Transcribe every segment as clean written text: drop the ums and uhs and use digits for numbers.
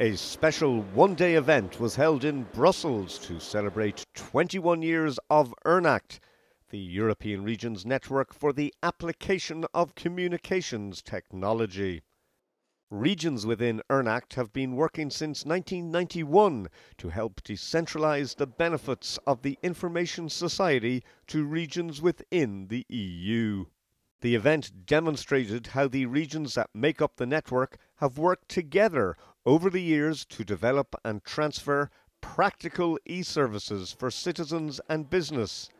A special one-day event was held in Brussels to celebrate 21 years of ERNACT, the European Regions Network for the Application of Communications Technology. Regions within ERNACT have been working since 1991 to help decentralise the benefits of the information society to regions within the EU. The event demonstrated how the regions that make up the network have worked together over the years to develop and transfer practical e-services for citizens and business,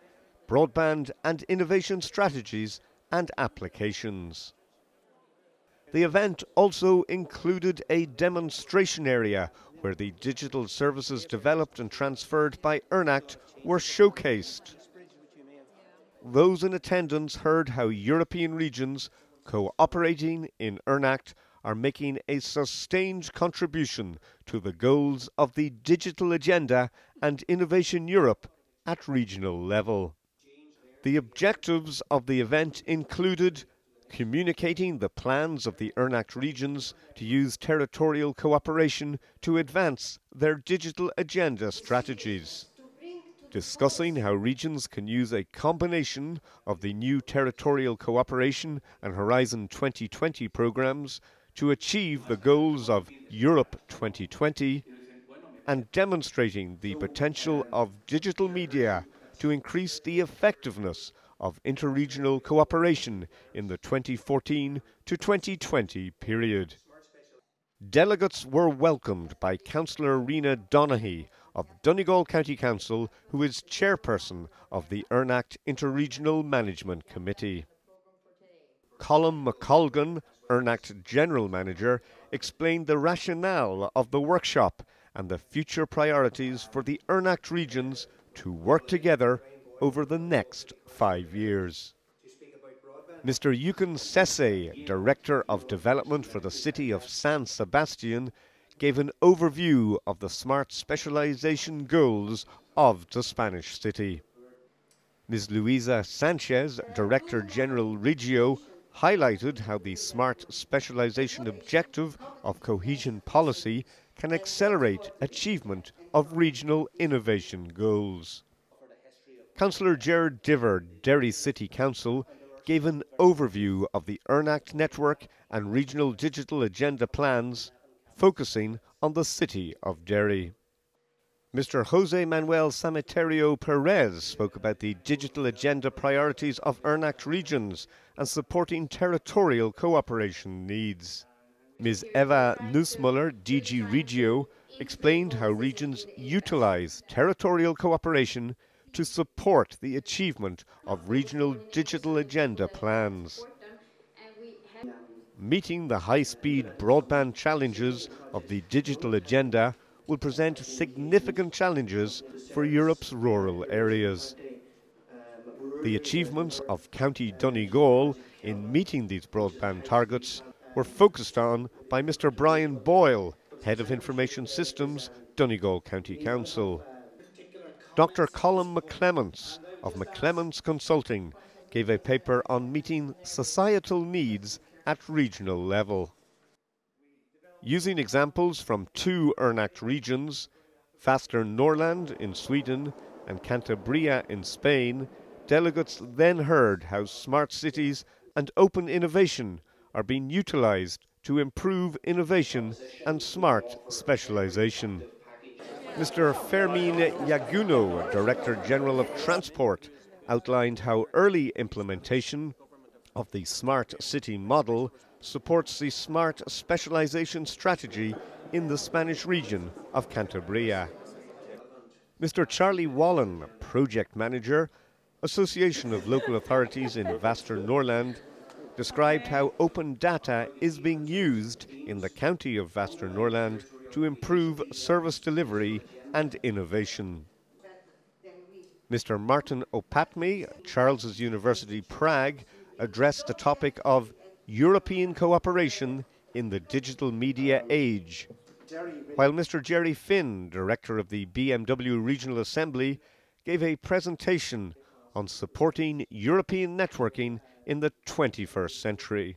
broadband and innovation strategies and applications. The event also included a demonstration area where the digital services developed and transferred by ERNACT were showcased. Those in attendance heard how European regions cooperating in ERNACT are making a sustained contribution to the goals of the Digital Agenda and Innovation Europe at regional level. The objectives of the event included communicating the plans of the ERNACT regions to use territorial cooperation to advance their digital agenda strategies, discussing how regions can use a combination of the new territorial cooperation and Horizon 2020 programs to achieve the goals of Europe 2020, and demonstrating the potential of digital media to increase the effectiveness of interregional cooperation in the 2014 to 2020 period. Delegates were welcomed by Councillor Rena Donaghy of Donegal County Council, who is chairperson of the ERNACT Interregional Management Committee. Colm McColgan, ERNACT General Manager, explained the rationale of the workshop and the future priorities for the ERNACT regions to work together over the next 5 years. Mr. Yukon Sese, Director of Development for the City of San Sebastian, gave an overview of the smart specialization goals of the Spanish city. Ms. Luisa Sanchez, Director General Regio, highlighted how the smart specialization objective of cohesion policy can accelerate achievement of regional innovation goals. Councillor Gerard Diver, Derry City Council, gave an overview of the ERNACT network and regional digital agenda plans, focusing on the city of Derry. Mr. Jose Manuel Sameterio Perez spoke about the digital agenda priorities of ERNACT regions and supporting territorial cooperation needs. Ms. Eva Nussmuller, DG Regio, explained how regions utilize territorial cooperation to support the achievement of regional digital agenda plans. Meeting the high-speed broadband challenges of the digital agenda will present significant challenges for Europe's rural areas. The achievements of County Donegal in meeting these broadband targets were focused on by Mr. Brian Boyle, Head of Information Systems, Donegal County Council. Dr. Colin McClements of McClements Consulting gave a paper on meeting societal needs at regional level. Using examples from 2 ERNACT regions, Västra Norrland in Sweden and Cantabria in Spain, delegates then heard how smart cities and open innovation are being utilized to improve innovation and smart specialization. Mr. Fermin Yaguno, Director General of Transport, outlined how early implementation of the Smart City model supports the smart specialization strategy in the Spanish region of Cantabria. Mr. Charlie Wallen, Project Manager, Association of Local Authorities in Västra Norrland, described how open data is being used in the county of Västra Norrland to improve service delivery and innovation. Mr. Martin Opatmi, Charles University Prague, addressed the topic of European cooperation in the digital media age, while Mr. Jerry Finn, Director of the BMW Regional Assembly, gave a presentation on supporting European networking in the 21st century.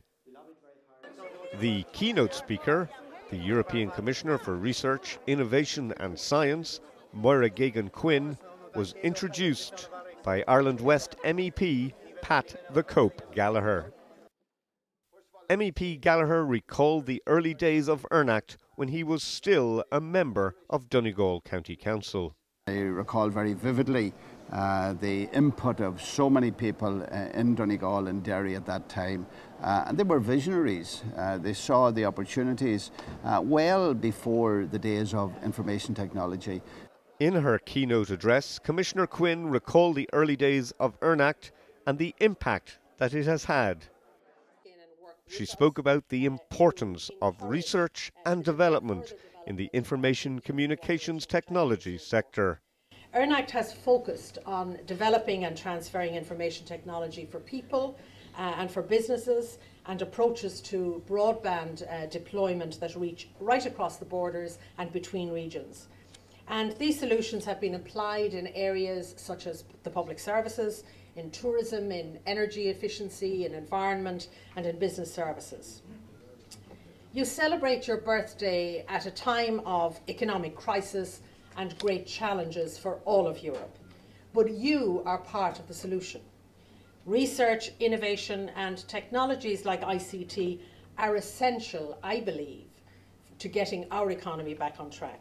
The keynote speaker, The European Commissioner for Research, Innovation and Science, Maire Geoghegan Quinn, was introduced by Ireland West MEP Pat the Cope Gallagher. MEP Gallagher recalled the early days of ERNACT when he was still a member of Donegal County Council. I recall very vividly the input of so many people in Donegal and Derry at that time, and they were visionaries. They saw the opportunities well before the days of information technology. In her keynote address, Commissioner Quinn recalled the early days of ERNACT and the impact that it has had. She spoke about the importance of research and development in the information communications technology sector. ERNACT has focused on developing and transferring information technology for people and for businesses, and approaches to broadband deployment that reach right across the borders and between regions. And these solutions have been applied in areas such as the public services, in tourism, in energy efficiency, in environment and in business services. You celebrate your birthday at a time of economic crisis and great challenges for all of Europe, but you are part of the solution. Research, innovation and technologies like ICT are essential, I believe, to getting our economy back on track.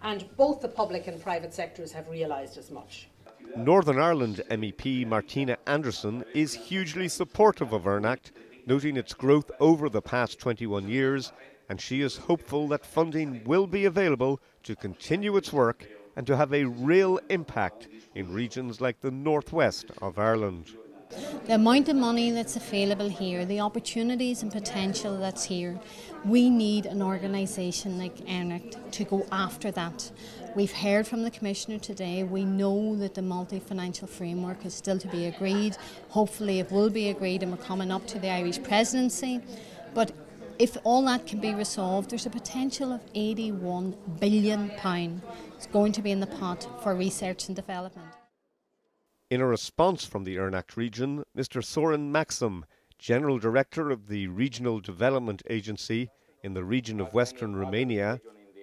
And both the public and private sectors have realised as much. Northern Ireland MEP Martina Anderson is hugely supportive of ERNACT, noting its growth over the past 21 years, and she is hopeful that funding will be available to continue its work and to have a real impact in regions like the northwest of Ireland. The amount of money that's available here, the opportunities and potential that's here, we need an organisation like ERNACT to go after that. We've heard from the Commissioner today. We know that the multi-financial framework is still to be agreed. Hopefully it will be agreed and we're coming up to the Irish presidency. But if all that can be resolved, there's a potential of £81 billion it's going to be in the pot for research and development. In a response from the ERNACT region, Mr. Soren Maxim, General Director of the Regional Development Agency in the region of Western Romania,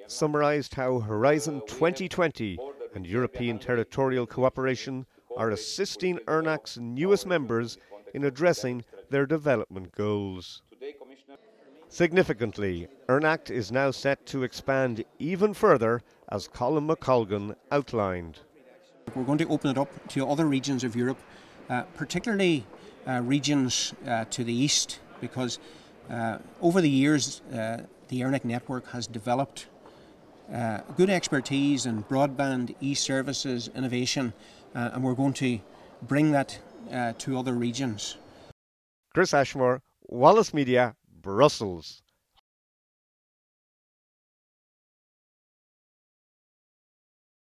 summarised how Horizon 2020 and European territorial cooperation are assisting ERNACT's newest members in addressing their development goals. Significantly, ERNACT is now set to expand even further, as Colin McColgan outlined. We're going to open it up to other regions of Europe, particularly regions to the east, because over the years the ERNACT network has developed good expertise in broadband, e-services, innovation, and we're going to bring that to other regions. Chris Ashmore, Wallace Media, Brussels.